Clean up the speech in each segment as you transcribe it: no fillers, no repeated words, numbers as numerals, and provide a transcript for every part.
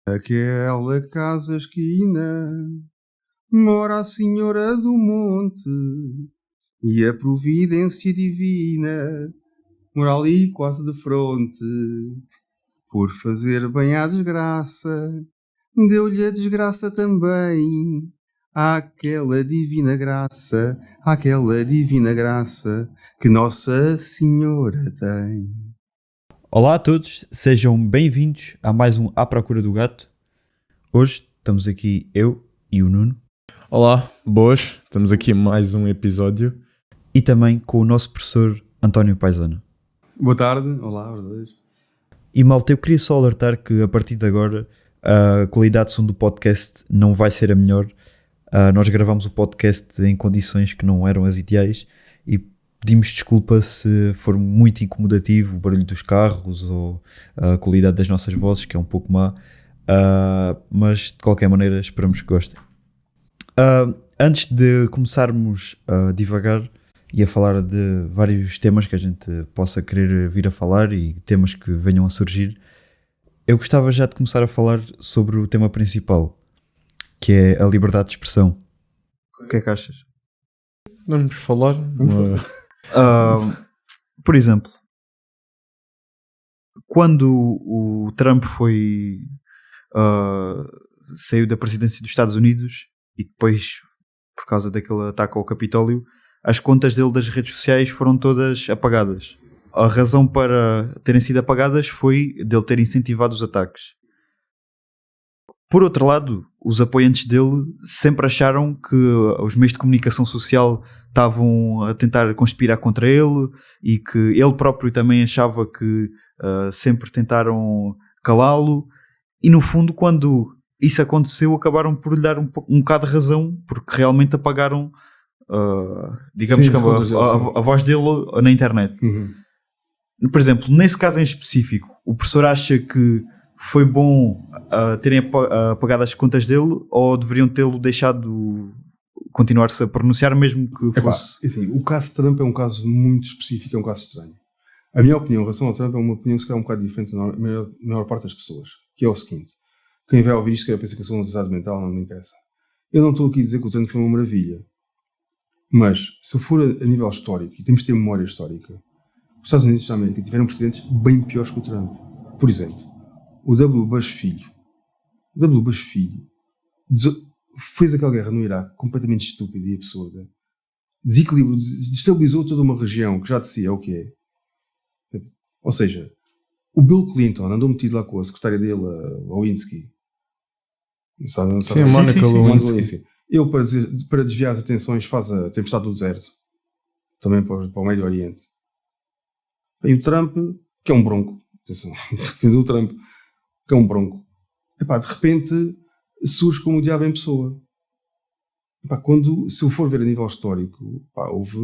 Aquela casa esquina mora a Senhora do Monte e a providência divina mora ali quase de fronte. Por fazer bem à desgraça, deu-lhe a desgraça também. Àquela divina graça que Nossa Senhora tem. Olá a todos, sejam bem-vindos a mais um À Procura do Gato. Hoje estamos aqui eu e o Nuno. Olá, boas, estamos aqui a mais um episódio. E também com o nosso professor António Paisano. Boa tarde, olá aos dois. E malta, eu queria só alertar que a partir de agora a qualidade de som do podcast não vai ser a melhor. Nós gravamos o podcast em condições que não eram as ideais e pedimos desculpa se for muito incomodativo o barulho dos carros ou a qualidade das nossas vozes, que é um pouco má, mas de qualquer maneira esperamos que gostem. Antes de começarmos a divagar e a falar de vários temas que a gente possa querer vir a falar e temas que venham a surgir, eu gostava já de começar a falar sobre o tema principal, que é a liberdade de expressão. O que é que achas? Vamos falar. Por exemplo, quando o Trump saiu da presidência dos Estados Unidos e depois, por causa daquele ataque ao Capitólio, as contas dele das redes sociais foram todas apagadas. A razão para terem sido apagadas foi dele ter incentivado os ataques. Por outro lado, os apoiantes dele sempre acharam que os meios de comunicação social estavam a tentar conspirar contra ele e que ele próprio também achava que sempre tentaram calá-lo. E no fundo, quando isso aconteceu, acabaram por lhe dar um bocado de razão, porque realmente apagaram, digamos, que a voz dele na internet. Uhum. Por exemplo, nesse caso em específico, o professor acha que foi bom terem apagado as contas dele ou deveriam tê-lo deixado continuar-se a pronunciar mesmo que fosse... Assim, o caso de Trump é um caso muito específico, é um caso estranho. A minha opinião em relação ao Trump é uma opinião se calhar um bocado diferente da maior parte das pessoas, que é o seguinte: quem vai ouvir isto que pensa que eu sou um desastre mental, não me interessa. Eu não estou aqui a dizer que o Trump foi uma maravilha, mas se for a nível histórico, e temos de ter memória histórica, os Estados Unidos da América tiveram presidentes bem piores que o Trump. Por exemplo, o W. Bush filho fez aquela guerra no Iraque completamente estúpida e absurda. Destabilizou toda uma região que já de si é o que é. Ou seja, o Bill Clinton andou metido lá com a secretária dele, a Lewinsky. Não sabe? Sim, a Monica Lewinsky. Ele, para desviar as atenções, faz a Tempestade do Deserto. Também para o Médio Oriente. E o Trump, que é um bronco. Defendeu o Trump, que é um bronco. Epá, de repente surge como o diabo em pessoa. Epá, se eu for ver a nível histórico, houve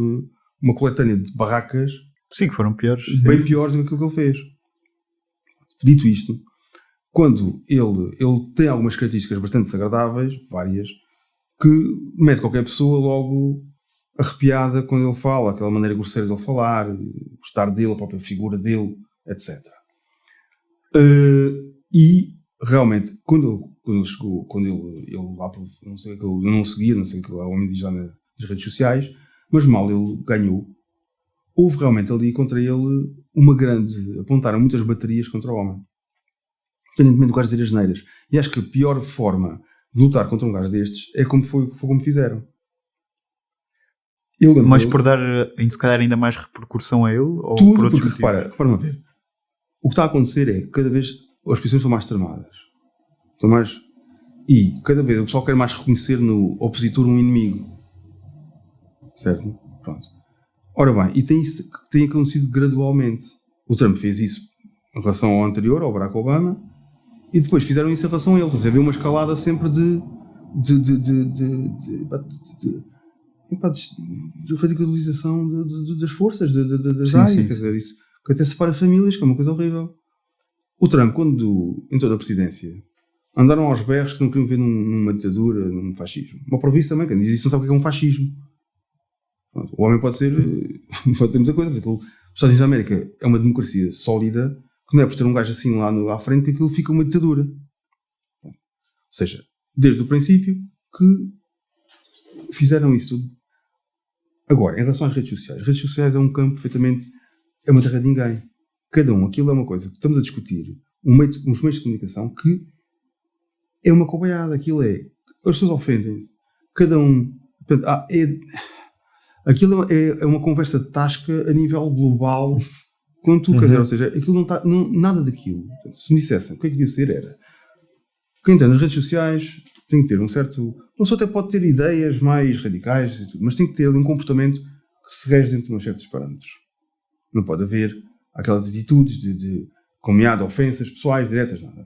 uma coletânea de barracas, sim, que foram piores, bem piores do que aquilo que ele fez. Dito isto, quando ele tem algumas características bastante desagradáveis, várias, que mete qualquer pessoa logo arrepiada quando ele fala, aquela maneira grosseira de ele falar, o estar dele, a própria figura dele, etc. E realmente, quando ele chegou, ele lá, não sei que eu não seguia, não sei o que o homem diz lá nas redes sociais, mas mal ele ganhou, houve realmente ali contra ele apontaram muitas baterias contra o homem, independentemente do gajo dizer as neiras. E acho que a pior forma de lutar contra um gajo destes é como foi como fizeram. Mas por dar, se calhar, ainda mais repercussão a ele? Ou tudo, por outros porque repara-me a ver. O que está a acontecer é que cada vez as posições estão mais tramadas. E cada vez o pessoal quer mais reconhecer no opositor um inimigo. Certo? Pronto. Ora bem, e tem acontecido gradualmente. O Trump fez isso em relação ao anterior, ao Barack Obama, e depois fizeram isso em relação a ele. Então, havia uma escalada sempre de radicalização das forças, das áreas. Quer dizer, isso que até separa famílias, que é uma coisa horrível. O Trump, quando entrou na presidência, andaram aos berros que não queriam ver numa ditadura, num fascismo. Uma província também, quem diz isso não sabe o que é um fascismo. O homem pode ter muita coisa, mas os Estados Unidos da América é uma democracia sólida, que não é por ter um gajo assim lá à frente que aquilo fica uma ditadura. seja, desde o princípio que fizeram isso tudo. Agora, em relação às redes sociais é um campo perfeitamente, é uma terra de ninguém. Cada um, aquilo é uma coisa que estamos a discutir, uns meios de comunicação que é uma cobaiada, aquilo é, as pessoas ofendem-se, cada um, portanto, aquilo é uma conversa de tasca a nível global, quando tu quer dizer, ou seja, aquilo não está, nada daquilo. Portanto, se me dissessem o que é que devia ser, era quem está nas redes sociais tem que ter um certo, uma pessoa até pode ter ideias mais radicais e tudo, mas tem que ter um comportamento que se rege dentro de uns certos parâmetros. Não pode haver aquelas atitudes de comunhado, ofensas pessoais, diretas, nada.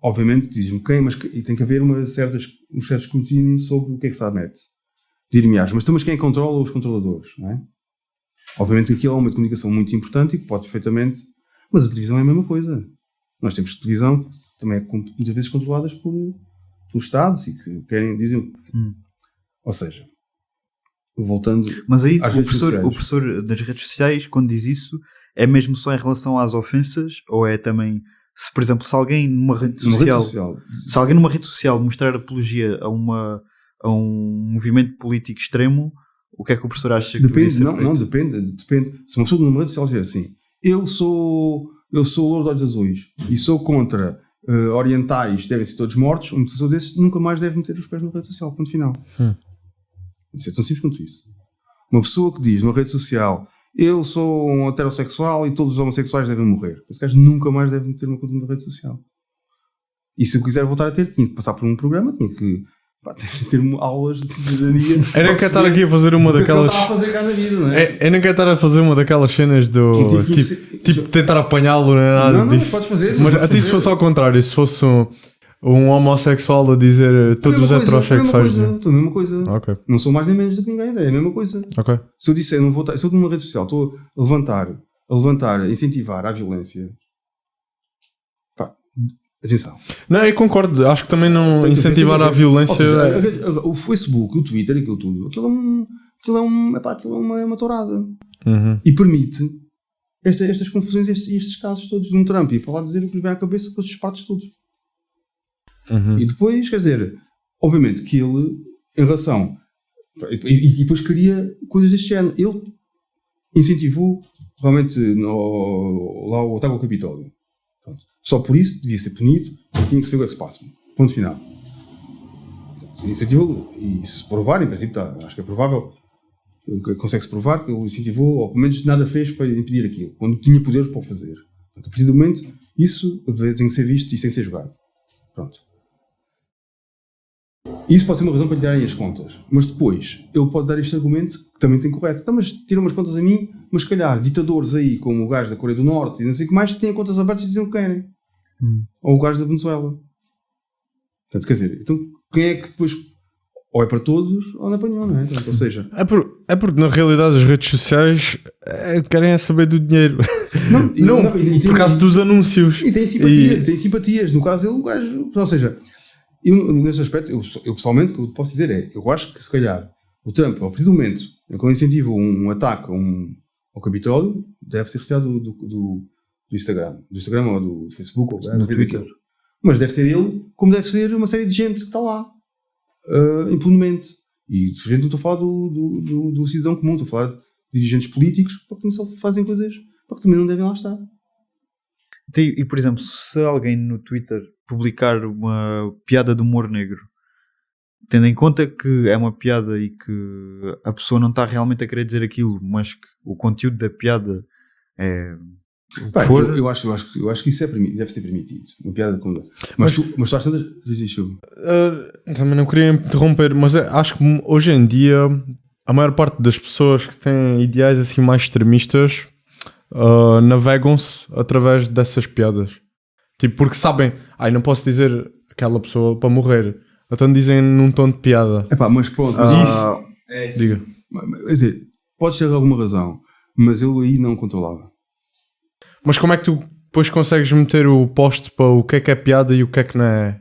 Obviamente, diz-me quem, mas e tem que haver um certo escrutínio sobre o que é que se admite. Dir-me-ás, mas quem controla os controladores, não é? Obviamente que aquilo é uma comunicação muito importante e que pode perfeitamente, mas a televisão é a mesma coisa. Nós temos televisão que também é muitas vezes controladas por Estados e que querem, dizem. Ou seja, voltando. Mas aí às o professor das redes sociais, quando diz isso, é mesmo só em relação às ofensas ou é também, se por exemplo, se alguém numa rede social, se alguém numa rede social mostrar apologia a um movimento político extremo, o que é que o professor acha que depende, ser feito? Não, depende. Se uma pessoa numa rede social dizer assim, eu sou louro de olhos azuis e sou contra orientais, devem ser todos mortos, uma pessoa desses nunca mais deve meter os pés na rede social, ponto final. Isso é tão simples quanto isso. Uma pessoa que diz numa rede social, eu sou um heterossexual e todos os homossexuais devem morrer, esse gajo nunca mais deve meter uma conta na rede social. E se eu quiser voltar a ter, tinha que passar por um programa, tinha que ter aulas de cidadania. Eu não quero estar aqui a fazer uma daquelas. A fazer cá na vida, não é? Eu não quero estar a fazer uma daquelas cenas do. Tipo tentar apanhá-lo, não é nada disso. Não, podes fazer. Mas até se fosse ao contrário, se fosse um homossexual a dizer todos os heterossexuais. É a mesma coisa. Okay. Não sou mais nem menos do que ninguém, é a mesma coisa. Okay. Se eu disser, não vou estar, se eu numa rede social estou a levantar, a incentivar a violência. Atenção. Não, eu concordo. Acho que também não incentivar a violência. Seja, o Facebook, o Twitter, aquilo tudo, aquilo é uma tourada. E permite estas confusões, estes casos todos de um Trump e para lá dizer o que lhe vem à cabeça todos os partes todos. E depois, quer dizer, obviamente que ele, em relação. E depois queria coisas deste género. Ele incentivou realmente lá o ataque ao Capitólio. Só por isso devia ser punido e tinha que saber o que é que se passa. Ponto final. Incentivou, e se provar, em princípio acho que é provável, consegue-se provar que ele incentivou, ou pelo menos nada fez para impedir aquilo, quando tinha poder para o fazer. Portanto, a partir do momento, isso tem que ser visto e tem que ser jogado. Pronto. Isso pode ser uma razão para lhe darem as contas. Mas depois, ele pode dar este argumento que também tem correto. Então, mas tiram umas contas a mim, mas se calhar ditadores aí, como o gajo da Coreia do Norte e não sei o que mais, têm contas abertas e dizem o que querem. Ou o gajo da Venezuela. Portanto, quer dizer, então quem é que depois ou é para todos ou não é para nenhum, não é? Portanto, ou seja... É porque na realidade as redes sociais querem saber do dinheiro. Não, por causa dos anúncios. E tem simpatias. No caso dele, o gajo... Ou seja... nesse aspecto, eu pessoalmente, o que eu posso dizer é, eu acho que se calhar o Trump, a partir do momento em que ele incentiva um ataque ao Capitólio, deve ser retirado do Instagram ou do Facebook ou do Twitter. Mas deve ser ele, como deve ser uma série de gente que está lá impunemente. E gente, não estou a falar do cidadão comum, estou a falar de dirigentes políticos que também só fazem coisas que também não devem lá estar. E por exemplo, se alguém no Twitter publicar uma piada de humor negro, tendo em conta que é uma piada e que a pessoa não está realmente a querer dizer aquilo, mas que o conteúdo da piada é... Eu acho que isso deve ser permitido. Uma piada com... Mas tu às tantas... Também não queria interromper, mas acho que hoje em dia a maior parte das pessoas que têm ideais assim mais extremistas navegam-se através dessas piadas. Tipo, porque sabem, não posso dizer aquela pessoa para morrer. Então dizem num tom de piada. Mas pronto, isso. Diga. Quer dizer, podes ter alguma razão, mas eu aí não controlava. Mas como é que tu depois consegues meter o post para o que é piada e o que não é?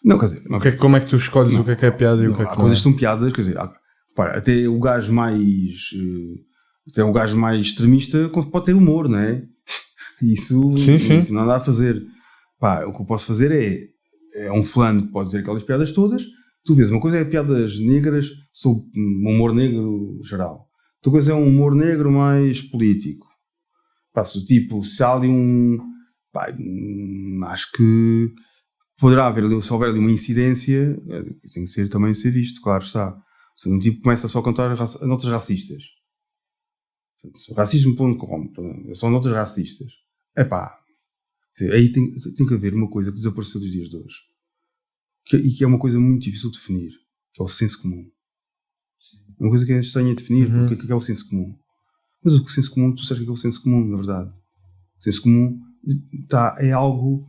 Não, quer dizer... Como é que tu escolhes o que é piada e o que é que não é? Há coisas que são piadas, quer dizer... até o gajo mais... Até o gajo mais extremista pode ter humor, não é? Isso não dá a fazer. O que eu posso fazer é é um fulano que pode dizer aquelas piadas todas. Tu vês, uma coisa é piadas negras sobre um humor negro geral. Outra coisa é um humor negro mais político. Pá, se há ali acho que poderá haver ali, se houver ali uma incidência, tem que ser também ser visto, claro está. Se um tipo começa só a contar notas racistas. Racismo.com, são notas racistas. Aí tem que haver uma coisa que desapareceu dos dias de hoje. E que é uma coisa muito difícil de definir, que é o senso comum. É uma coisa que é estranha de definir, porque é o senso comum. Mas o senso comum, tu sabes o que é o senso comum, na verdade. O senso comum é algo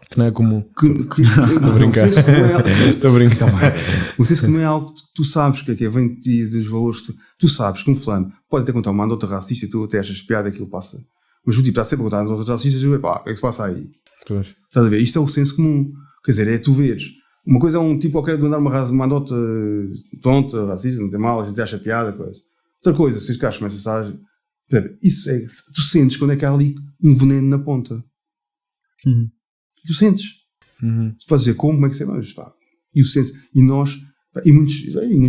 que não é comum. Estou a brincar. Estou a brincar. O senso comum é algo que tu sabes que vem dos valores. Tu sabes que um fulano pode até contar uma anedota racista e tu até achas piada aquilo passa. Mas o tipo está sempre a contar anedotas racistas e o que é que se passa aí? Pois. Estás a ver? Isto é o senso comum. Quer dizer, é tu veres. Uma coisa é um tipo qualquer de mandar uma anedota tonta, racista, não tem mal, a gente acha piada, coisa. Outra coisa, se os caras começam a estar. Isso é. Tu sentes quando é que há ali um veneno na ponta. Tu sentes. Tu podes dizer como é que você vai, mas pá. E o senso. E nós. E muitos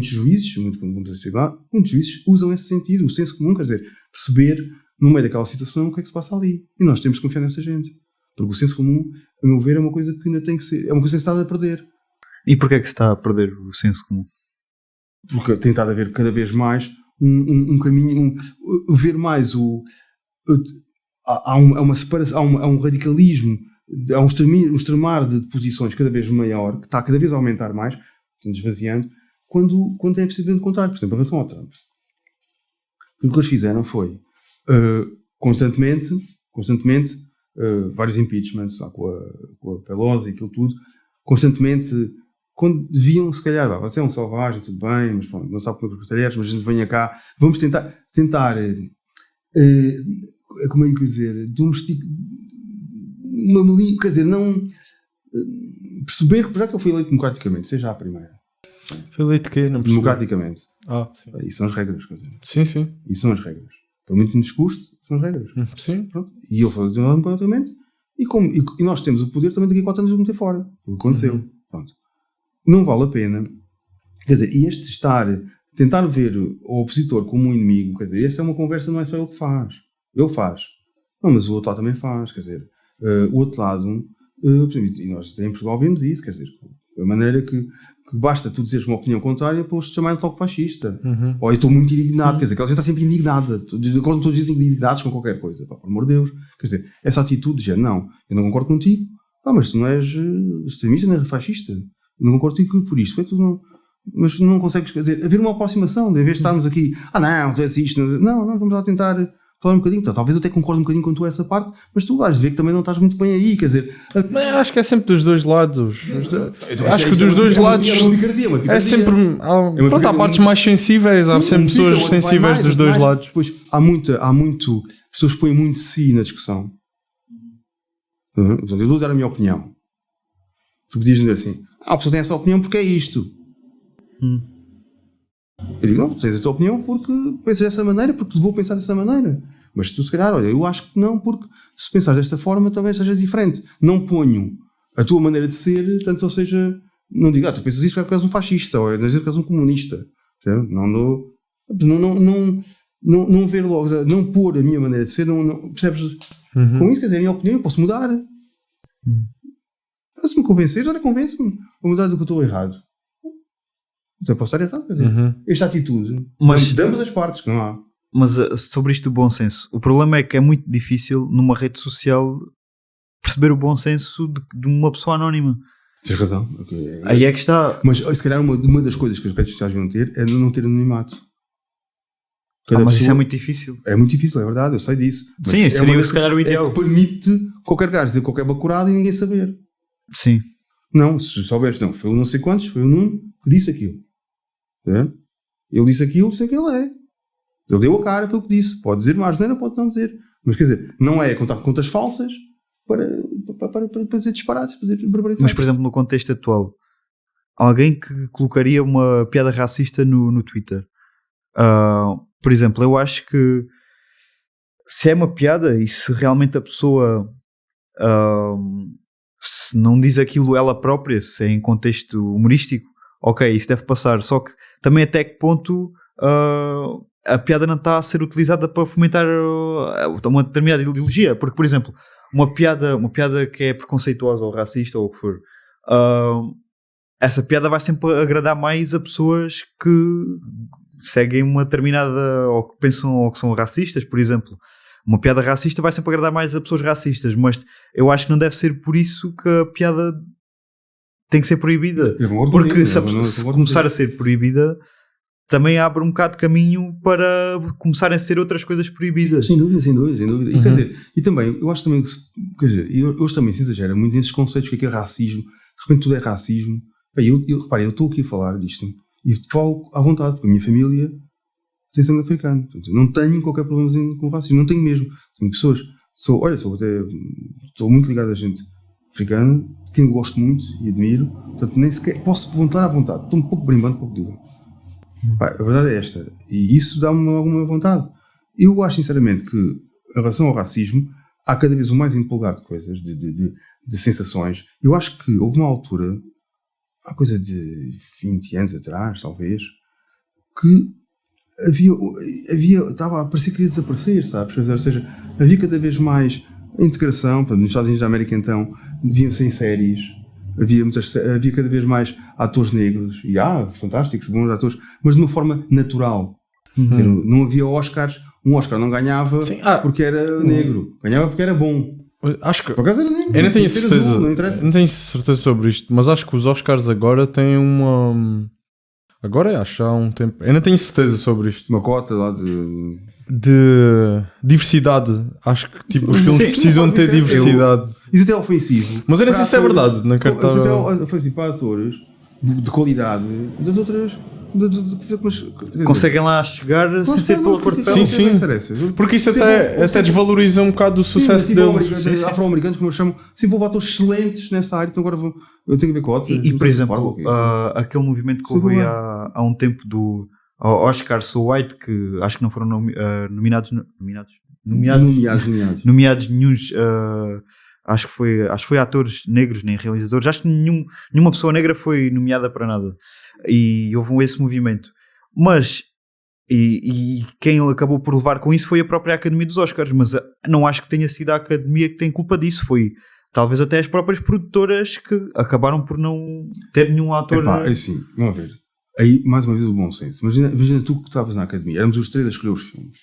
juízes, muitos juízes usam esse sentido, o senso comum, quer dizer, perceber no meio daquela situação o que é que se passa ali. E nós temos que confiar nessa gente. Porque o senso comum, a meu ver, é uma coisa que ainda tem que ser. É uma coisa que se está a perder. E porquê é que se está a perder o senso comum? Porque tem estado a haver cada vez mais um caminho, ver mais há uma separação, há um radicalismo, há um extremar de posições cada vez maior, que está cada vez a aumentar mais, portanto, esvaziando, quando é precisamente o contrário. Por exemplo, em relação ao Trump. O que eles fizeram foi, constantemente, vários impeachments, com a Pelosi e aquilo tudo, constantemente, quando deviam, se calhar, você é um selvagem, tudo bem, mas não sabe como é que os talheres, mas a gente venha cá, vamos tentar como é que dizer, quer dizer, não perceber que já que eu fui eleito democraticamente, seja a primeira. Foi eleito quê? Não percebi. Democraticamente. Sim. Isso são as regras, quer dizer. Sim. Isso são as regras. Por muito nos custe, são as regras. Sim. Pronto. E eu fui eleito democraticamente e nós temos o poder também daqui a 4 anos de meter fora. O que aconteceu. Pronto. Não vale a pena. Quer dizer, e tentar ver o opositor como um inimigo, quer dizer, essa é uma conversa, não é só ele que faz. Ele faz. Não, mas o outro lado também faz, quer dizer, o outro lado, por exemplo, e nós em Portugal vemos isso, quer dizer, a maneira que basta tu dizeres uma opinião contrária para os chamarem de logo fascista. Ou eu estou muito indignado, quer dizer, aquela gente está sempre indignada. Quando todos dizem indignados com qualquer coisa, pá, por amor de Deus. Quer dizer, essa atitude de género, não, eu não concordo contigo, mas tu não és extremista, não és fascista. Eu não concordo contigo por isto. Mas não consegues, quer dizer, haver uma aproximação, de em vez de estarmos aqui, não, tu és isto, não, vamos lá tentar falar um bocadinho, talvez eu até concordo um bocadinho com tu essa parte, mas tu vais ver que também não estás muito bem aí, quer dizer... Mas acho que é sempre dos dois lados. Acho que dos dois lados é sempre... Pronto, há partes mais sensíveis, há sempre pessoas sensíveis dos dois lados. Depois, há muito... As pessoas põem muito si na discussão. Eu vou dar a minha opinião. Tu podias dizer assim, a pessoa tem essa opinião porque é isto. Eu digo, não, tens a tua opinião porque pensas dessa maneira, porque vou pensar dessa maneira. Mas tu, se calhar, olha, eu acho que não, porque se pensares desta forma, talvez seja diferente. Não ponho a tua maneira de ser, tanto ou seja, não digo, tu pensas isso porque és um fascista, ou és porque és um comunista. Não ver logo, não pôr a minha maneira de ser, não percebes? Com isso, quer dizer, a minha opinião, eu posso mudar. Se me convenceres, olha, convence-me. Vou mudar do que eu estou errado. Eu posso estar errado, quer dizer, esta atitude, de ambas as partes, que não há. Mas sobre isto do bom senso, o problema é que é muito difícil numa rede social perceber o bom senso de uma pessoa anónima. Tens razão. Aí é que está. Mas se calhar uma das coisas que as redes sociais vão ter é não ter anonimato. Mas isso é muito difícil. É muito difícil, é verdade, eu sei disso. Mas sim, seria se calhar o ideal. Que permite qualquer gajo dizer qualquer bacurada e ninguém saber. Sim. Não, se souberes, não, foi o não sei quantos, foi o Nuno que disse aquilo. Ele disse aquilo sem que ele é. Ele deu a cara pelo que disse. Pode dizer mais, não pode não dizer. Mas quer dizer, não é contar contas falsas para dizer disparates, para dizer barbaridades. Mas, por exemplo, no contexto atual, alguém que colocaria uma piada racista no Twitter. Por exemplo, eu acho que se é uma piada e se realmente a pessoa se não diz aquilo ela própria, se é em contexto humorístico, ok, isso deve passar. Só que também até que ponto a piada não está a ser utilizada para fomentar uma determinada ideologia. Porque, por exemplo, uma piada que é preconceituosa ou racista ou o que for, essa piada vai sempre agradar mais a pessoas que seguem uma determinada, ou que pensam ou que são racistas, por exemplo. Uma piada racista vai sempre agradar mais a pessoas racistas, mas eu acho que não deve ser por isso que a piada tem que ser proibida. Porque se começar a ser proibida, também abre um bocado de caminho para começarem a ser outras coisas proibidas. Sem dúvida. E, quer dizer, e também, eu acho também que, quer dizer, hoje também se exagera muito nesses conceitos que é racismo, de repente tudo é racismo. Bem, repare, eu estou aqui a falar disto e falo à vontade, porque a minha família tem sangue africano. Portanto, não tenho qualquer problema com o racismo, não tenho mesmo. Tenho pessoas, sou muito ligado a gente africana, de quem eu gosto muito e admiro, portanto nem sequer posso voltar à vontade. Estou um pouco brimbando para o que digo. A verdade é esta, e isso dá-me alguma vontade. Eu acho sinceramente que, em relação ao racismo, há cada vez um mais empolgar de coisas, de sensações. Eu acho que houve uma altura, há coisa de 20 anos atrás, talvez, que estava a parecer que queria desaparecer, sabes? Ou seja, havia cada vez mais a integração. Portanto, nos Estados Unidos da América, então, deviam-se em séries, havia cada vez mais atores negros, e fantásticos, bons atores, mas de uma forma natural. Não havia Oscars, um Oscar não ganhava porque era negro, ganhava porque era bom. Acho que por acaso era negro, eu não tenho certeza, azul, não interessa. não tenho certeza sobre isto, mas acho que os Oscars agora têm uma. Agora acho que há um tempo. Eu não tenho certeza sobre isto. Uma cota lá de diversidade. Acho que tipo, os filmes precisam ter diversidade. Isso até é ofensivo. Mas eu não sei se é verdade. Não quero isso é ofensivo para atores de qualidade das outras. Conseguem lá chegar sem ser pela cor de pele. Sim. Porque isso até desvaloriza um bocado o sucesso deles. Afro-americanos, como eu chamo, sempre houve atores excelentes nessa área, então agora eu tenho que ver cota. E por exemplo, aquele movimento que houve há um tempo do Oscar So White, que acho que não foram nomeados nenhuns. Acho que foi atores negros nem realizadores. Acho que nenhuma pessoa negra foi nomeada para nada. E houve esse movimento. Mas e quem acabou por levar com isso foi a própria Academia dos Oscars. Mas não acho que tenha sido a Academia que tem culpa disso. Foi talvez até as próprias produtoras que acabaram por não ter nenhum ator. É assim, vamos ver. Aí mais uma vez o bom senso. Imagina tu que estavas na Academia, éramos os três a escolher os filmes.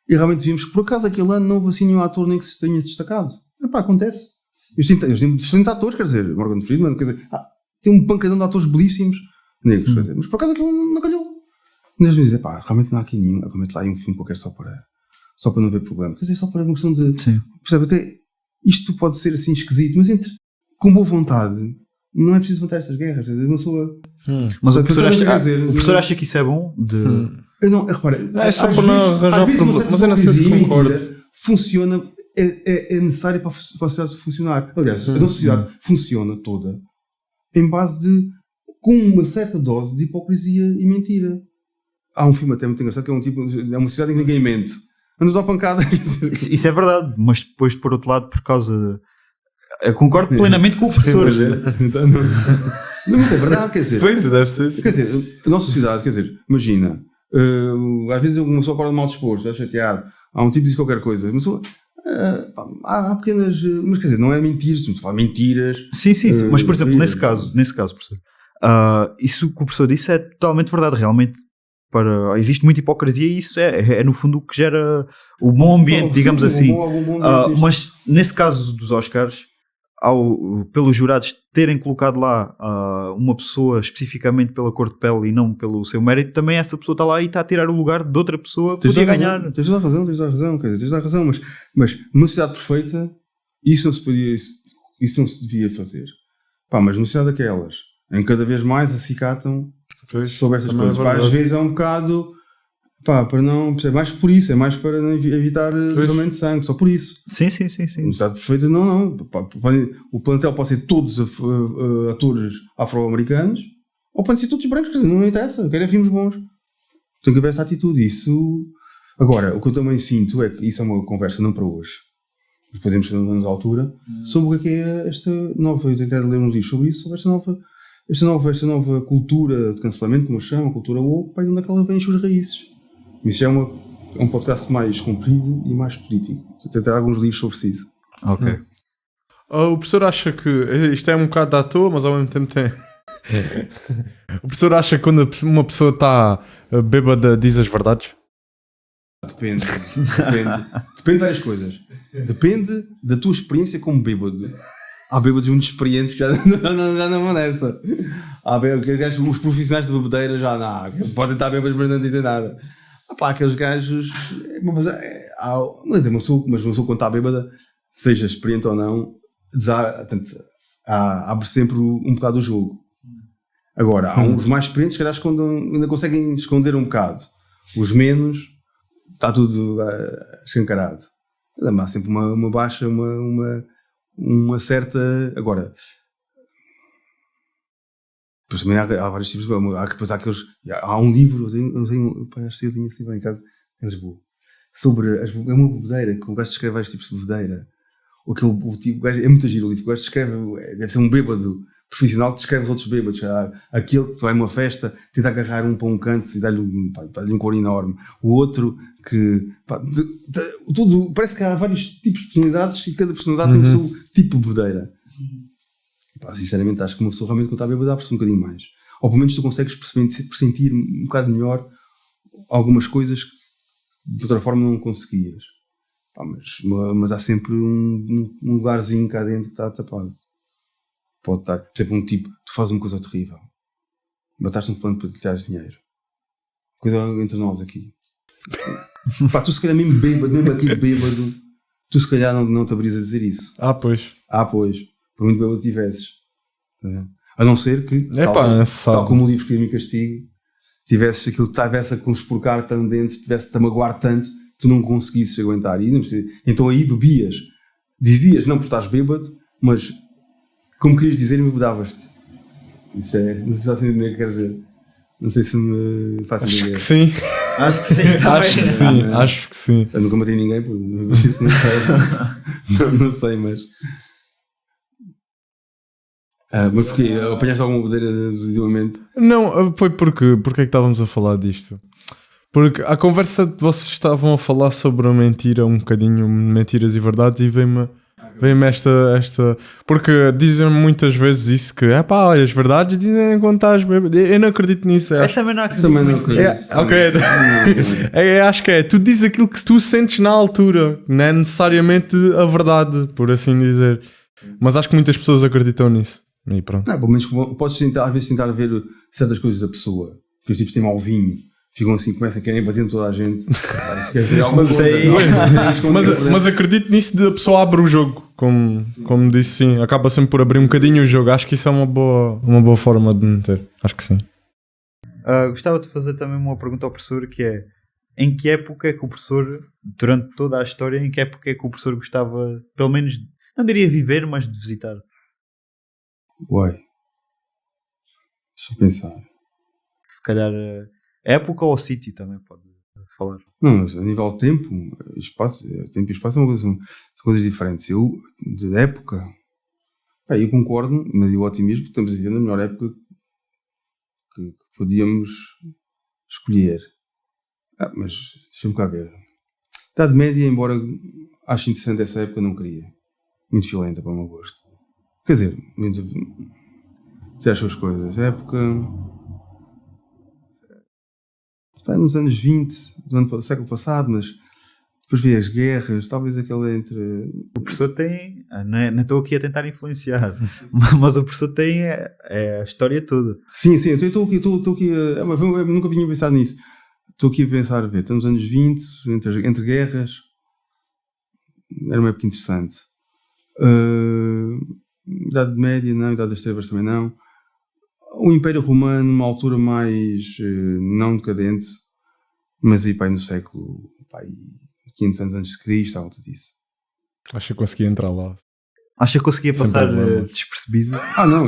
E realmente vimos que por acaso aquele ano não houve assim nenhum ator nem que se tenha destacado. Acontece. Eles têm excelentes atores, quer dizer, Morgan Freeman, quer dizer, tem um pancadão de atores belíssimos negros, quer dizer, mas por acaso aquilo não calhou. E eles me dizem, realmente não há aqui nenhum, para meter lá aí um filme qualquer só para não haver problema. Quer dizer, só para uma questão de. Percebe, até isto pode ser assim esquisito, mas com boa vontade, não é preciso levantar estas guerras. Quer dizer, uma pessoa. Mas o professor acha que isso é bom? Não, repara, é só para não arranjar problema. Mas eu não sei se concordo. Funciona, é necessário para a sociedade funcionar. Aliás, a nossa sociedade funciona toda em base com uma certa dose de hipocrisia e mentira. Há um filme até muito engraçado que é uma sociedade em que ninguém mente. Anda-nos à pancada. Isso é verdade, mas depois, por outro lado, por causa. Eu concordo plenamente com o professor. Não, mas é verdade, quer dizer. Pois, deve ser. Quer dizer, a nossa sociedade, quer dizer, imagina, às vezes uma pessoa acorda mal disposto, está chateado, há um tipo que diz qualquer coisa, mas há pequenas. Mas quer dizer, não é mentiras, não fala mentiras. Sim, mas por exemplo, nesse caso, professor, isso que o professor disse é totalmente verdade, realmente. Existe muita hipocrisia e isso é no fundo o que gera o bom ambiente, digamos assim. Mas nesse caso dos Oscars, pelos jurados terem colocado lá uma pessoa especificamente pela cor de pele e não pelo seu mérito, também essa pessoa está lá e está a tirar o lugar de outra pessoa que podia ganhar. Tens a razão, mas numa sociedade perfeita isso não se devia fazer. Mas numa sociedade daquelas em que cada vez mais acicatam sobre estas coisas. Às vezes é um bocado para não. É mais por isso, é mais para não evitar derramamento de sangue, só por isso. Sim. No estado perfeito, não. O plantel pode ser todos atores afro-americanos ou podem ser todos brancos, não me interessa, eu quero filmes bons. Tem que haver essa atitude. Isso. Agora, o que eu também sinto é que isso é uma conversa não para hoje. podemos fazer à altura, sobre o que é esta nova, eu tentei ler uns livros sobre isso, sobre esta nova cultura de cancelamento, como eu chamo, a cultura woke, de onde é que ela vem as suas raízes. Isso já é um podcast mais comprido e mais político. Tentei ter alguns livros sobre isso. Ok. O professor acha que isto é um bocado à toa, mas ao mesmo tempo tem. O professor acha que quando uma pessoa está bêbada diz as verdades? Depende de várias coisas. Depende da tua experiência como bêbado. Há bêbados muito experientes que já não vão nessa. Os profissionais de bebedeira já não. Podem estar bêbados, mas não dizem nada. Aqueles gajos. Mas uma pessoa quando está bêbada, seja experiente ou não, abre sempre um bocado o jogo. Agora, há uns mais experientes que ainda conseguem esconder um bocado. Os menos, está tudo escancarado. Mas há sempre uma baixa, uma certa. Agora, depois também há vários tipos de. Há aqueles. Há um livro, eu tenho em casa, em Lisboa, sobre uma bebedeira, que o gajo descreve vários tipos de bebedeira. O tipo, é muito giro o livro, o gajo descreve, deve ser um bêbado profissional que descreve os outros bêbados. Aquele que vai a uma festa, tenta agarrar um para um canto e dá-lhe um cor enorme. O outro que. Tudo, parece que há vários tipos de personalidades e cada personalidade tem o seu tipo de bebedeira. Sinceramente, acho que uma pessoa realmente quando está bêbada abre-se um bocadinho mais. Ou pelo menos tu consegues pressentir um bocado melhor algumas coisas que de outra forma não conseguias. Mas há sempre um lugarzinho cá dentro que está tapado. Pode estar, por exemplo, um tipo, tu fazes uma coisa terrível, mataste um plano para te tirares dinheiro. Coisa entre nós aqui. Tu se calhar mesmo aqui bêbado, tu se calhar não te abrias a dizer isso. Pois. Por muito bêbado tivesses. A não ser que, tal como o livro Crime e Castigo, tivesse aquilo que estivesse a conspurcar tanto dentro, estivesse a magoar tanto, tu não conseguisses aguentar. Então aí bebias. Dizias, não porque estás bêbado, mas como querias dizer, bebedavas-te. Isso não sei se assim o que quer dizer. Não sei se me faço entender. Acho que sim. Acho que sim. Eu nunca matei ninguém, por isso não sei. não sei, mas. Mas porquê? Apanhaste alguma bebedeira ultimamente? Não, foi porque é que estávamos a falar disto? Porque a conversa de vocês estavam a falar sobre a mentira, um bocadinho, mentiras e verdades, e veio-me esta. Porque dizem muitas vezes isso, que as verdades dizem quando estás bêbado. Eu não acredito nisso. Também não acredito. Também não acredito. Acho que tu dizes aquilo que tu sentes na altura, não é necessariamente a verdade, por assim dizer. Mas acho que muitas pessoas acreditam nisso. E pronto. Pelo menos podes às vezes tentar ver certas coisas da pessoa. Que os tipos têm mau vinho. Ficam assim, começam a querer bater em toda a gente. Quer dizer alguma coisa. Mas acredito nisso de a pessoa abre o jogo. Como disse, sim. Acaba sempre por abrir um bocadinho o jogo. Acho que isso é uma boa forma de meter. Acho que sim. Gostava de fazer também uma pergunta ao professor, que é: em que época é que o professor, durante toda a história, em que época é que o professor gostava, pelo menos, não diria viver, mas de visitar? Deixa eu pensar. Se calhar época ou sítio também pode falar. Não, mas a nível de tempo e espaço é são coisas diferentes. Eu, de época, eu concordo, mas eu otimismo que estamos a viver na melhor época que podíamos escolher. Mas deixa-me cá ver. Idade Média, embora ache interessante essa época, não queria. Muito violenta para o meu gosto. Quer dizer, dizer as suas coisas. A época. Nos anos 20, do século passado, mas depois veio as guerras, talvez aquela entre. O professor tem. Não estou aqui a tentar influenciar, mas o professor tem a história toda. Sim, eu estou aqui a. Eu nunca tinha pensado nisso. Estou aqui a pensar, a ver, estamos nos anos 20, entre guerras. Era uma época interessante. Idade Média, não. Idade das Trevas também não. O Império Romano, uma altura mais não decadente, mas aí no século 500 anos antes de Cristo, à volta disso. Acho que conseguia entrar lá. Acho que conseguia passar despercebido. Não,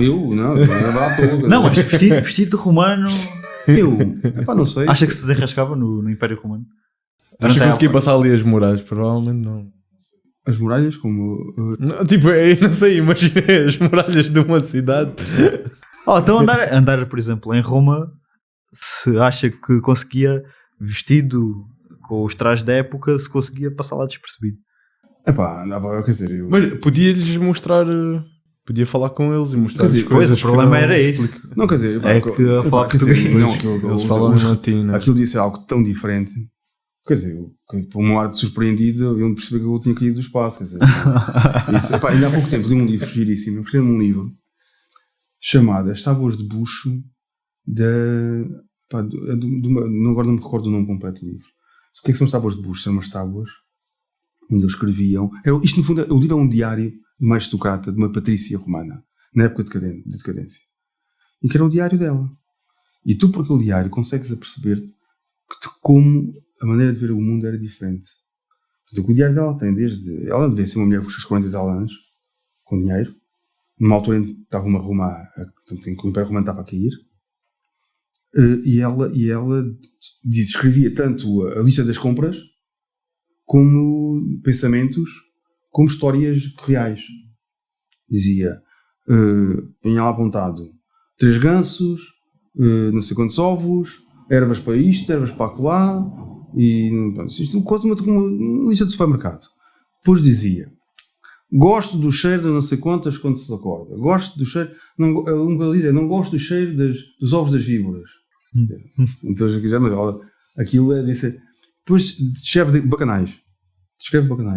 não, mas vestido de romano. Não sei. Acha que se desenrascava no Império Romano? Acho que conseguia passar ali as muralhas, provavelmente não. As muralhas, como. Tipo, eu não sei, imaginei as muralhas de uma cidade. Então andar, por exemplo, em Roma, se acha que conseguia, vestido com os trajes da época, se conseguia passar lá despercebido. Epá, andava, quer dizer, Mas podia-lhes mostrar. Podia falar com eles e mostrar Quer dizer, as coisas. o problema era esse. Não, quer dizer, É que a falar quer dizer, português. não, Eles falam em latim, né? aquilo devia ser algo tão diferente. Quer dizer, por um ar de surpreendido, eu não percebi que eu tinha caído do espaço. Quer dizer, isso, epá, ainda há pouco tempo li um livro giríssimo, eu ofereci-me um livro chamado As Tábuas de Buxo agora não me recordo o nome completo do livro. O que é que são as Tábuas de Buxo? São umas tábuas onde eles escreviam. Isto, no fundo, o livro é um diário de uma aristocrata, de uma patrícia romana, na época de decadência. E que era o diário dela. E tu, por aquele diário, consegues aperceber-te de como a maneira de ver o mundo era diferente. Portanto, o diário dela tem desde... Ela devia ser uma mulher com os seus 40 e tal anos, com dinheiro, numa altura em que estava uma Roma, em que o Império Romano estava a cair, e ela escrevia tanto a lista das compras, como pensamentos, como histórias reais. Dizia, tinha lá apontado 3 gansos, não sei quantos ovos, ervas para isto, ervas para acolá, e isto quase uma lista de supermercado. Depois dizia, gosto do cheiro de não sei quantas quando se acorda, gosto do cheiro, não gosto do cheiro dos ovos das víboras. Então já, mas aquilo é dizer. Depois escreve bacanais.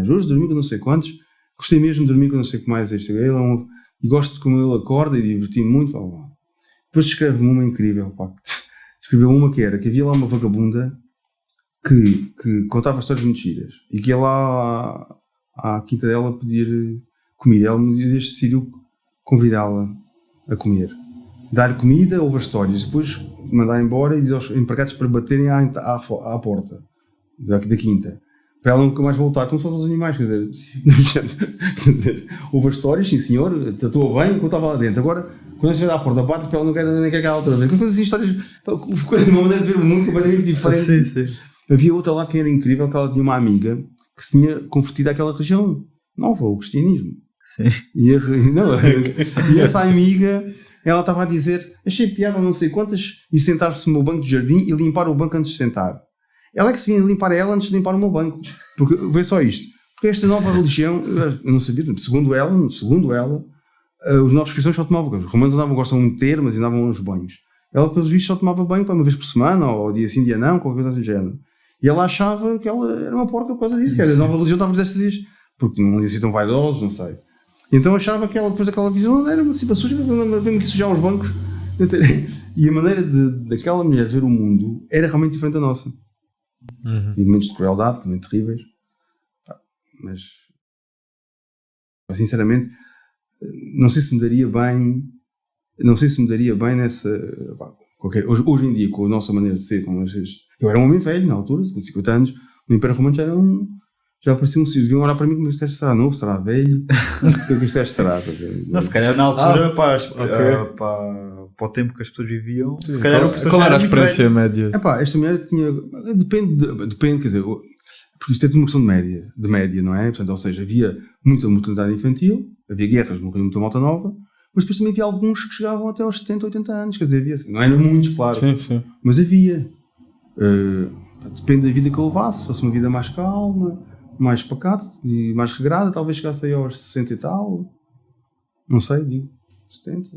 Hoje dormi com não sei quantos, gostei mesmo de dormir com não sei o que mais e gosto de como ele acorda e diverti-me muito. Depois escreve uma incrível, pá. Escreveu uma que havia lá uma vagabunda que contava histórias muito giras e que ia lá à quinta dela pedir comida. Ela me decidiu convidá-la a comer, dar comida, ouvir histórias, depois mandar embora e dizer aos empregados para baterem à porta da quinta, para ela nunca mais voltar, como se fossem os animais, quer dizer, houve histórias, sim senhor, tratou bem quando estava lá dentro. Agora, quando ela estiver à porta, bate para ela, não quer cá outra vez. Coisas assim, histórias, uma maneira de ver o mundo completamente diferente. Sim. Havia outra lá que era incrível, que ela tinha uma amiga que se tinha convertido àquela religião nova, o cristianismo. Sim. E essa amiga, ela estava a dizer, achei piada não sei quantas, e sentar-se no meu banco de jardim e limpar o banco antes de sentar. Ela é que se vinha limpar ela antes de limpar o meu banco. Porque, vê só isto. Porque esta nova religião, eu não sabia, segundo ela, os novos cristãos só tomavam banho. Os romanos gostam de meter, mas andavam aos banhos. Ela, pelos vistos, só tomava banho para uma vez por semana, ou dia sim, dia não, qualquer coisa assim do género. E ela achava que ela era uma porca por causa disso, que a nova religião estava destas dias, porque não ia ser tão vaidosos, não sei. Então achava que ela, depois daquela visão, era uma situação suja, vemos que sujar os bancos. E a maneira daquela mulher ver o mundo era realmente diferente da nossa. E momentos de crueldade também terríveis, mas sinceramente não sei se me daria bem nessa hoje em dia, com a nossa maneira de ser, eu era um homem velho na altura, com 50 anos, o Império Romano já parecia um deviam olhar para mim como este gajo será novo, será velho, o que este gajo será? Não, se calhar na altura para o tempo que as pessoas viviam, se calhar qual era a experiência média? Esta mulher tinha, depende, quer dizer, porque isto é tudo uma questão de média, não é? Portanto, ou seja, havia muita mortalidade infantil, havia guerras, morria muita malta nova, mas depois também havia alguns que chegavam até aos 70, 80 anos, quer dizer, havia, não eram muitos, claro, sim. Mas havia. Depende da vida que eu levasse, se fosse uma vida mais calma, mais pacata e mais regrada, talvez chegasse aí aos 60 e tal, não sei, digo, 70.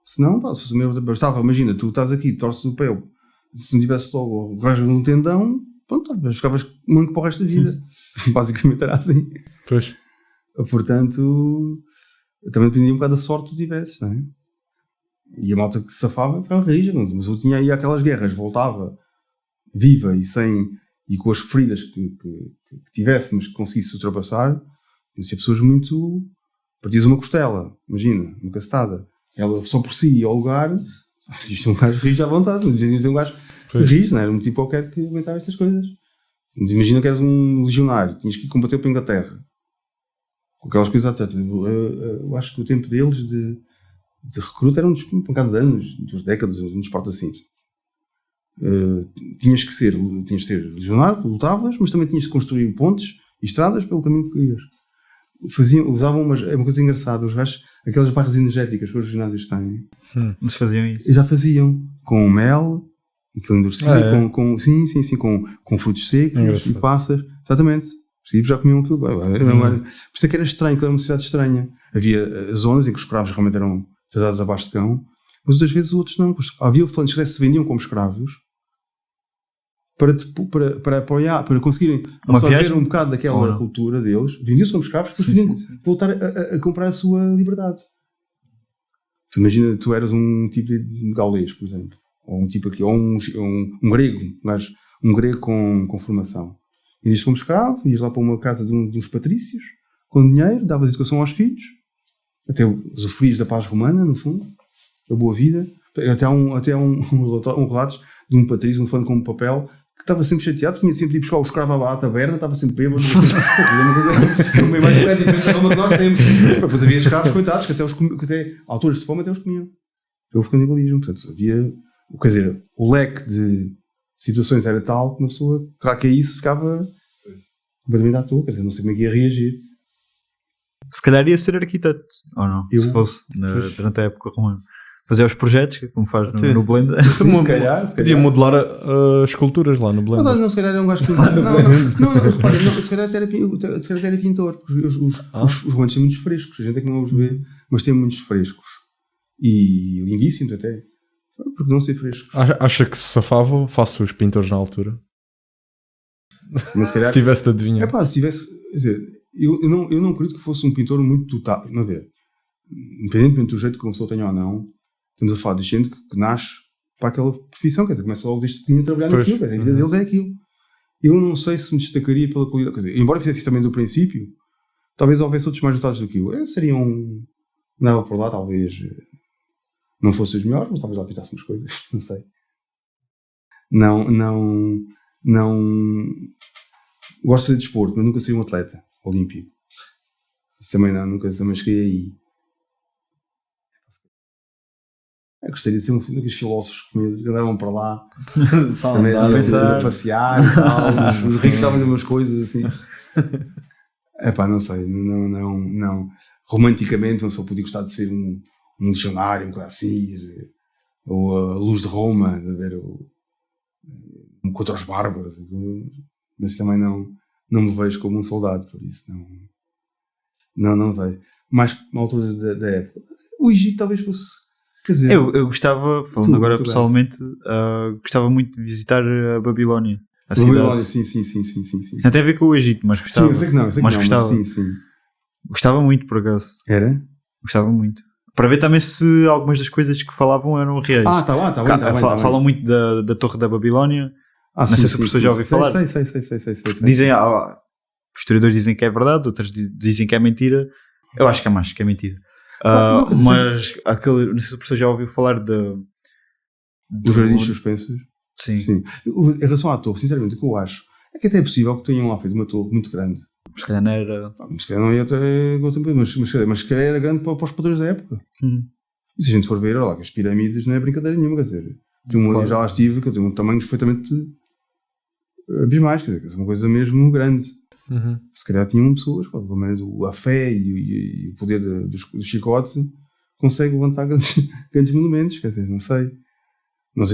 Se não, se fosse mesmo, imagina, tu estás aqui, torces o pé, se não tivesse logo o rasgo de um tendão, pronto, ficavas muito para o resto da vida. Basicamente era assim. Pois. Portanto, também dependia um bocado da sorte que tu tivesses, não é? E a malta que se safava ficava rija, mas eu tinha aí aquelas guerras, voltava viva e com as feridas que tivesse, mas que conseguisse ultrapassar, conhecia pessoas muito. Partias uma costela, imagina, uma cacetada. Ela só por si ia ao lugar, isto é um gajo rijo à vontade, não dizia um gajo rijo, não era um tipo qualquer que aguentava essas coisas. Mas imagina que eras um legionário, tinhas que combater para a Inglaterra, com aquelas coisas até. Eu acho que o tempo deles de recruta era um bocado de anos, 2 décadas, não importa assim. Tinhas de ser legionário, lutavas, mas também tinhas de construir pontes e estradas pelo caminho que querias. usavam uma coisa engraçada, os gajos, aquelas barras energéticas que os ginásios têm. Eles faziam isso. E já faziam com mel, aquilo endurecido, com frutos secos e passas. Exatamente. Os tribos já comiam aquilo. Por isso é que era estranho, que era uma sociedade estranha. Havia zonas em que os escravos realmente eram tratados abaixo de cão, mas outras vezes outros não. Havia falantes que se vendiam como escravos para apoiar, para conseguirem absorver um bocado daquela cultura deles. Vendiam-se como escravos, depois podiam voltar a comprar a sua liberdade. Tu imagina, tu eras um tipo de gaulês, por exemplo, ou um tipo aqui, ou um grego, mas um grego com formação. Ias como escravo, ias lá para uma casa de uns patrícios, com dinheiro, davas educação aos filhos, até usufruís da paz romana, no fundo, da boa vida. Até há um relato de um patrício, falando com um papel, que estava sempre chateado, tinha sempre de ir buscar o escravo à taberna, estava sempre bêbado. Uma mais diferente da forma que nós temos. Depois havia escravos, coitados, que até autores de fome até os comiam. Houve canibalismo. Portanto, havia, quer dizer, o leque de situações era tal que uma pessoa que caísse ficava completamente à toa, quer dizer, não sei como é que ia reagir. Se calhar ia ser arquiteto, ou não? Se fosse durante a época romana. Fazer os projetos, como faz no Blender. Se calhar. Podia modelar as esculturas lá no Blender. Mas não, se calhar era um gajo pintor. Não, repara, se calhar era pintor. Porque os romanos têm muitos frescos. A gente é que não os vê, mas têm muitos frescos. E lindíssimos até. Porque não ser frescos. Acha que se safava face os pintores na altura? Mas se calhar, se tivesse de adivinhar. Se tivesse. Quer dizer, eu não acredito que fosse um pintor muito total. Não ver. Independentemente do jeito que uma pessoa tenha ou não, estamos a falar de gente que nasce para aquela profissão, quer dizer, começa logo desde pequenino a trabalhar naquilo, quer dizer, a vida deles é aquilo. Eu não sei se me destacaria pela qualidade, quer dizer, embora fizesse isso também do princípio, talvez houvesse outros mais dotados do que eu. Andava por lá, talvez não fossem os melhores, mas talvez lá pintasse umas coisas, não sei. Não gosto de fazer desporto, mas nunca seria um atleta olímpico. Isso também não, nunca também cheguei aí. Eu gostaria de ser um daqueles filósofos que andavam para lá também a passear e tal, os ricos estavam a fazer umas coisas assim. Não sei, não. Romanticamente uma pessoa podia gostar de ser um missionário, um coisa assim, ou a Luz de Roma, de ver contra os bárbaros, mas também não me vejo como um soldado, por isso não vejo. Mais na altura da época. O Egito talvez fosse. Quer dizer, eu gostava, falando agora pessoalmente, gostava muito de visitar a Babilónia. A Babilónia, sim. Não tem a ver com o Egito, mas gostava. Sim, eu sei que não, gostava. Sim. Gostava muito, por acaso. Era? Gostava muito. Para ver também se algumas das coisas que falavam eram reais. Tá bem. Falam muito da Torre da Babilónia. Não sei se a professora já ouviu falar. Sei. Dizem, os historiadores dizem que é verdade, outros dizem que é mentira. Eu acho que é mais que é mentira. Mas não sei se a professora já ouviu falar dos jardins suspensos. Sim. Em relação à torre, sinceramente, o que eu acho é que até é possível que tenham lá feito uma torre muito grande. Se calhar não era. Se calhar não ia até. Mas se calhar era grande para os padrões da época. E se a gente for ver, olha lá, que as pirâmides não é brincadeira nenhuma, quer dizer, claro. Já lá estive, que tem um tamanho perfeitamente abismais, quer dizer, é uma coisa mesmo grande. Se calhar tinham pessoas, pelo menos a fé e o poder do chicote consegue levantar grandes monumentos, quer dizer, não sei, não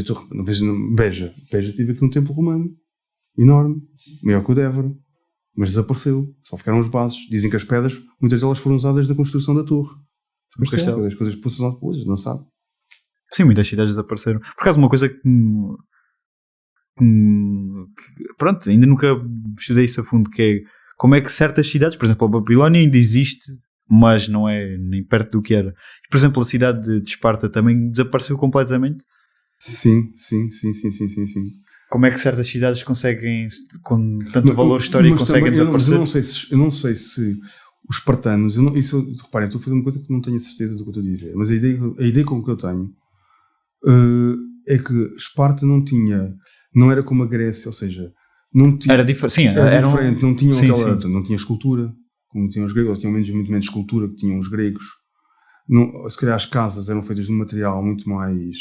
vejo Beja tive aqui um templo romano enorme, maior que o de Évora, mas desapareceu, só ficaram as bases. Dizem que as pedras, muitas delas foram usadas na construção da torre, as coisas possam depois, não sabe. Sim, muitas cidades desapareceram. Por acaso, uma coisa que pronto, ainda nunca estudei isso a fundo, que é como é que certas cidades, por exemplo, a Babilónia ainda existe, mas não é nem perto do que era. Por exemplo, a cidade de Esparta também desapareceu completamente. Sim. Como é que certas cidades conseguem, com tanto valor histórico, conseguem desaparecer? Eu não sei se os espartanos, reparem, estou a fazer uma coisa que não tenho a certeza do que eu estou a dizer, mas a ideia com que eu tenho é que Esparta não era como a Grécia, ou seja, não tinha, era diferente, não tinham não tinha escultura, como tinham os gregos, ou tinham muito menos escultura que tinham os gregos. Se calhar as casas eram feitas de um material muito mais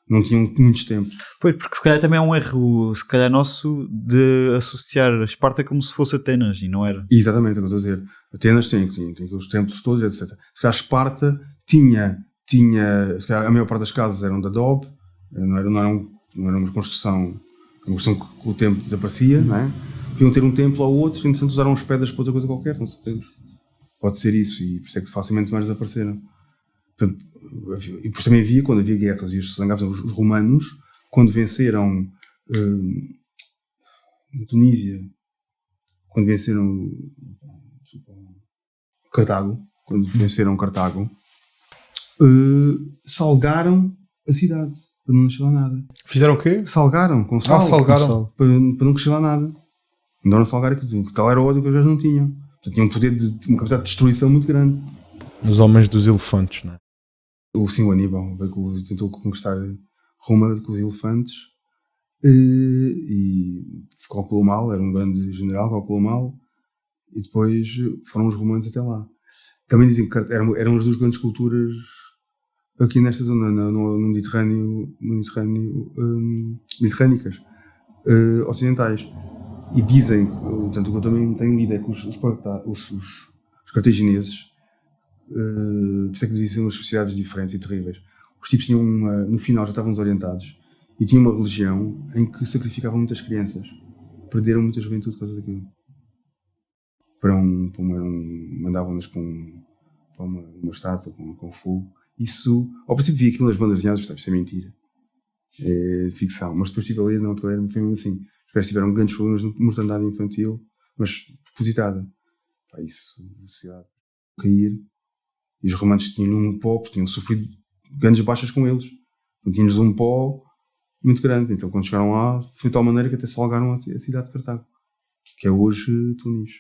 não tinham muitos templos. Pois, porque se calhar também é um erro, se calhar nosso, de associar a Esparta como se fosse Atenas, e não era. Exatamente, é o que eu estou a dizer. Atenas tem os templos todos, etc. Se calhar Esparta tinha se calhar a maior parte das casas eram de adobe, não era uma construção que o templo desaparecia, não é? Podiam ter um templo ou outro, entretanto usaram as pedras para outra coisa qualquer, não sei. Pode ser isso, e por isso é que facilmente mais desapareceram. Portanto, e depois também havia, quando havia guerras e os romanos, quando venceram na Tunísia, quando venceram Cartago, salgaram a cidade para não nascer lá nada. Fizeram o quê? Salgaram com sal, salgaram. Para não crescer lá nada. Andaram a salgar aquilo, que tal era o ódio que os gajos não tinham. Portanto, tinham um poder de uma capacidade de destruição muito grande. Os homens dos elefantes, não é? O Aníbal tentou conquistar Roma com os elefantes e calculou mal, era um grande general, calculou mal, e depois foram os romanos até lá. Também dizem que eram as duas grandes culturas aqui nesta zona, no mediterrânicas, ocidentais. E dizem, tanto que eu também tenho lido, é que os cartagineses, por isso é que devia ser umas sociedades diferentes e terríveis. Os tipos tinham no final já estavam desorientados e tinham uma religião em que sacrificavam muitas crianças. Perderam muita juventude por causa daquilo. Mandavam-nas para uma estátua com fogo. Isso, ao princípio vi aquilo nas bandas desenhadas, isso é mentira. É de ficção. Mas depois estive a ler, não, aquilo foi mesmo assim. Os gajos tiveram grandes problemas de mortandade infantil, mas propositada. Isso, a sociedade cair. E os romanos tinham um pó, porque tinham sofrido grandes baixas com eles. Então tínhamos um pó muito grande. Então quando chegaram lá, foi de tal maneira que até salgaram a cidade de Cartago, que é hoje Tunis.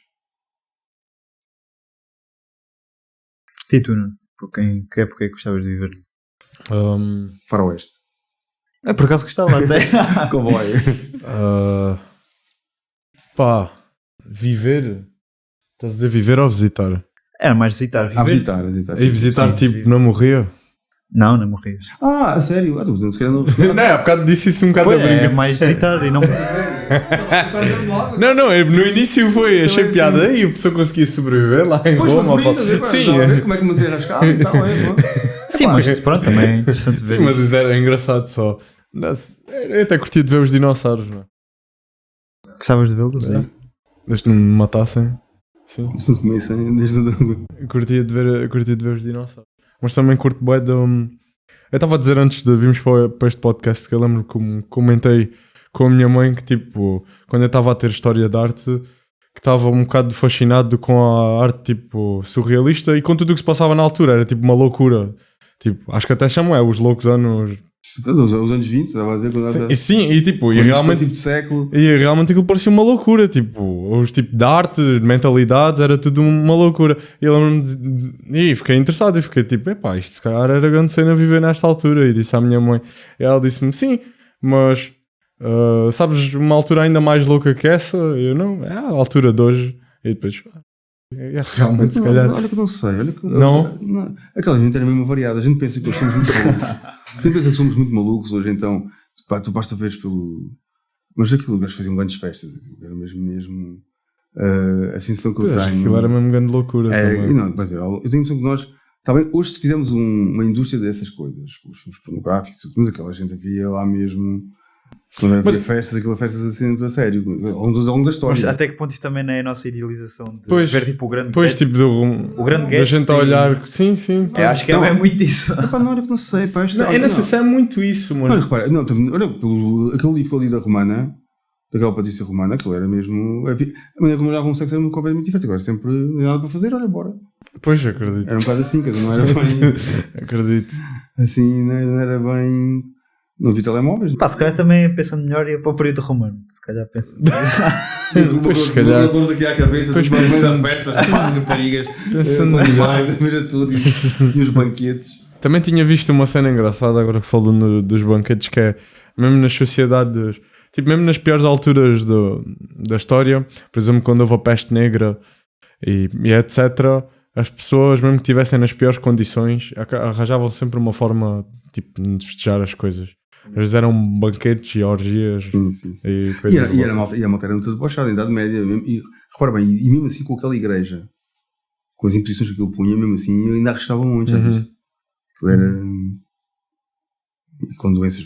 E tu, Nuno? Que época é que gostavas de viver? Faroeste. Por acaso gostava até. Comboio. Viver? Estás a dizer viver ou visitar? Era mais visitar. Visitar. E visitar, sim, tipo, não morria? Não morrias. A sério? Tu se calhar não... Não, há bocado disse isso um bocado a brincar. É mais visitar e não... Não, no início foi, achei então, piada. Assim, e a pessoa conseguia sobreviver lá em Roma. Sim, como é que me dizia rascado e tal, Sim, mas pronto, também é interessante ver. Sim, mas isso era engraçado só. Eu até curtia de ver os dinossauros, não é? Gostavas de vê-los? Desde que não me matassem. Sim. Desde que comecem, desde curtia de ver os dinossauros. Mas também curto bué de... Eu estava a dizer antes de virmos para este podcast que eu lembro que comentei com a minha mãe que tipo, quando eu estava a ter história de arte, que estava um bocado fascinado com a arte tipo surrealista e com tudo o que se passava na altura, era tipo uma loucura. Tipo, acho que até chamam os loucos anos... Os anos 20, estava a dizer quando sim, e tipo, e realmente aquilo parecia uma loucura, tipo, os tipos de arte, de mentalidades, era tudo uma loucura. E eu lembro-me e fiquei interessado e fiquei tipo, isto se calhar era grande cena viver nesta altura. E disse à minha mãe, e ela disse-me, sim, mas sabes uma altura ainda mais louca que essa? Eu não, é a altura de hoje. E depois, realmente se calhar... Olha que eu não sei, não? Aquela gente era mesmo variada, a gente pensa que nós somos muito malucos. A gente pensa que somos muito malucos hoje, então tu basta veres pelo... Mas aquilo, eles faziam grandes festas, era mesmo a sensação que eu tenho. Aquilo era mesmo grande loucura. Não, eu tenho a impressão que nós, talvez hoje se fizemos uma indústria dessas coisas, os filmes pornográficos, mas aquela gente havia lá mesmo... Quando havia festas, aquelas festas assim a sério, ao longo da história. Mas até que ponto isso também não é a nossa idealização de ver tipo o grande o grande da gente a olhar, sim. Acho que é muito isso. Não, olha que não sei, eu não sei se é muito isso, mano. Olha, repara, olha aquele livro ali da Romana, daquela Patrícia Romana, aquilo era mesmo. A maneira como olhavam o sexo era completamente diferente. Agora sempre não nada para fazer, olha, bora. Pois, acredito. Era um bocado assim, quer dizer, não era bem. Acredito. Assim, não era bem. Não vi telemóveis. Se calhar também pensando melhor ia para o período romano. Se calhar pensando. Se calhar. Aqui à cabeça, depois no meio da festa, raparigas, pensando melhor. Tudo e os banquetes. Também tinha visto uma cena engraçada agora falando dos banquetes, que é mesmo nas sociedades, tipo, mesmo nas piores alturas da história, por exemplo, quando houve a peste negra e etc., as pessoas, mesmo que estivessem nas piores condições, arranjavam sempre uma forma tipo, de festejar as coisas. Eles eram banquetes e orgias Sim. e E, coisas. era, e a malta era muito debochada, em Idade Média. E repara bem, e mesmo assim com aquela igreja, com as imposições que aquilo punha, mesmo assim ainda arriscava muito. Já viste? Aquilo era. E com doenças.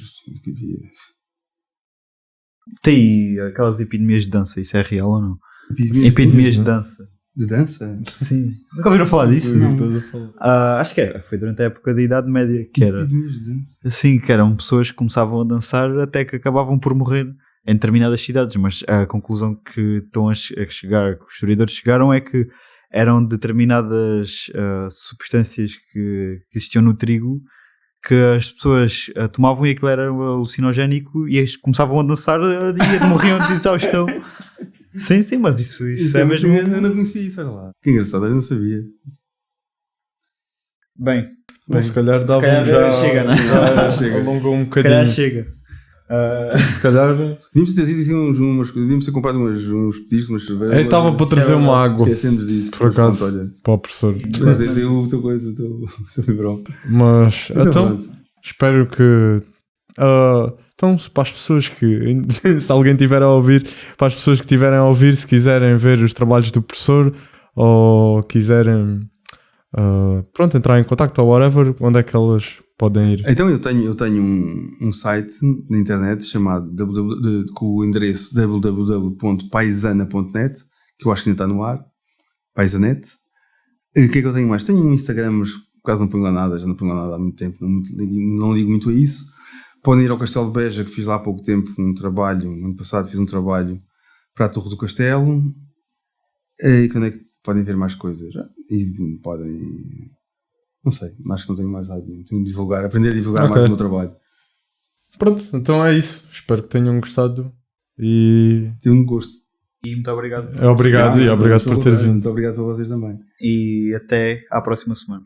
Tem aquelas epidemias de dança, isso é real ou não? Epidemias de dança. De dança? Sim. Nunca ouviram falar disso? Não. Acho que foi durante a época da Idade Média, que era Epidemias de dança. assim, que eram pessoas que começavam a dançar até que acabavam por morrer em determinadas cidades, mas a conclusão que estão a chegar, que os historiadores chegaram, é que eram determinadas substâncias que existiam no trigo que as pessoas tomavam e aquilo era alucinogénico e eles começavam a dançar e morriam de exaustão. Sim, mas isso é mesmo. Eu não conhecia isso, era lá. Que engraçado, eu não sabia. Bem, Se calhar dava calhar já. chega, né? Já chega. Alongou um se calhar bocadinho. chega. Se calhar. Devíamos ter sido assim umas coisas, devíamos ter comprado uns petiscos, umas cervejas. Eu estava para trazer uma água, Esquecemos disso. por acaso, Pronto, olha. para o professor. Mas esse é o teu coisa, o teu vibrão. Mas então, pronto. espero que. Então, para as pessoas que. Se alguém tiver a ouvir, para as pessoas que tiverem a ouvir, se quiserem ver os trabalhos do professor ou quiserem. Pronto, entrar em contacto ou whatever, onde é que elas podem ir? Então eu tenho um site na internet chamado com o endereço www.paisana.net, que eu acho que ainda está no ar. Paisanet. O que é que eu tenho mais? Tenho um Instagram, mas por acaso não ponho lá nada, já não ponho lá nada há muito tempo, não ligo muito a isso. Podem ir ao Castelo de Beja, que fiz lá há pouco tempo um trabalho, ano passado fiz um trabalho para a Torre do Castelo. E quando é que podem ver mais coisas? E podem... Não sei, acho que não tenho mais nada. Tenho de divulgar, aprender a divulgar mais o meu trabalho. Pronto, então é isso. Espero que tenham gostado e Tive um gosto. E muito obrigado. obrigado por ter vindo. Muito obrigado para vocês também. E até à próxima semana.